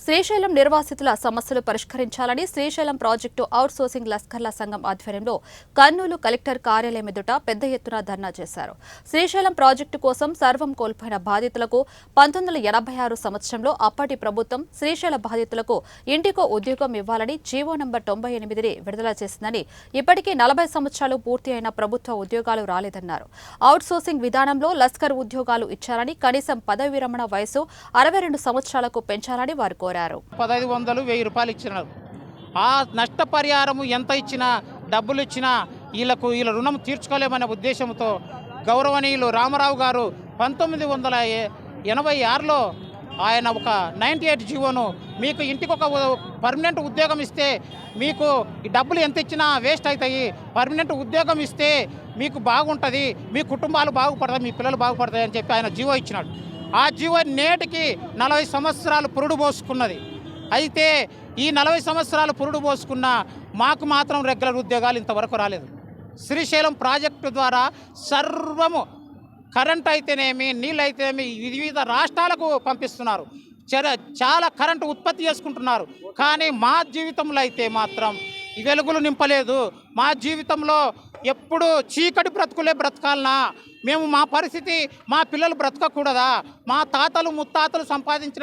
శ్రీశైలం నిర్వాసితుల సమస్యలు పరిష్కరించాలని శ్రీశైలం ప్రాజెక్టు అవుట్సోర్సింగ్ లస్కర్ల సంఘం ఆధ్వర్యంలో కర్నూలు కలెక్టర్ కార్యాలయం ఎదుట పెద్ద ఎత్తున ధర్నా చేశారు. శ్రీశైలం ప్రాజెక్టు కోసం సర్వం కోల్పోయిన బాధితులకు 1986 సంవత్సరంలో అప్పటి ప్రభుత్వం శ్రీశైల బాధితులకు ఇంటికో ఉద్యోగం ఇవ్వాలని జీవో నంబర్ 98ని విడుదల చేసిందని, ఇప్పటికీ 40 సంవత్సరాలు పూర్తి అయిన ప్రభుత్వ ఉద్యోగాలు రాలేదన్నారు. అవుట్సోర్సింగ్ విధానంలో లస్కర్ ఉద్యోగాలు ఇచ్చారని, కనీసం పదవి విరమణ వయసు 62 సంవత్సరాలకు పెంచాలని వారు కోరారు. 1500 1000 ఇచ్చినారు. ఆ నష్టపరిహారము ఎంత ఇచ్చినా, డబ్బులు ఇచ్చినా వీళ్ళ రుణం తీర్చుకోలేమనే ఉద్దేశంతో గౌరవనీయులు రామారావు గారు 1986లో ఆయన ఒక 98 జీవోను, మీకు ఇంటికి ఒక పర్మనెంట్ ఉద్యోగం ఇస్తే మీకు ఈ డబ్బులు ఎంత ఇచ్చినా వేస్ట్ అవుతాయి, పర్మనెంట్ ఉద్యోగం ఇస్తే మీకు బాగుంటుంది, మీ కుటుంబాలు బాగుపడతాయి, మీ పిల్లలు బాగుపడతాయి అని చెప్పి ఆయన జీవో ఇచ్చినాడు. ఆ జీవో నేటికి 40 సంవత్సరాలు పురుడు పోసుకున్నది. అయితే ఈ 40 సంవత్సరాలు పురుడు పోసుకున్న మాకు మాత్రం రెగ్యులర్ ఉద్యోగాలు ఇంతవరకు రాలేదు. శ్రీశైలం ప్రాజెక్టు ద్వారా సర్వము కరెంట్ అయితేనేమి, నీళ్ళు అయితేనేమి వివిధ రాష్ట్రాలకు పంపిస్తున్నారు. చాలా కరెంటు ఉత్పత్తి చేసుకుంటున్నారు. కానీ మా జీవితంలో అయితే మాత్రం ఈ వెలుగులు నింపలేదు. మా జీవితంలో ఎప్పుడు చీకటి బ్రతుకులే బ్రతకాలనా? మేము మా పరిస్థితి, మా పిల్లలు బ్రతకకూడదా? మా తాతలు ముత్తాతలు సంపాదించిన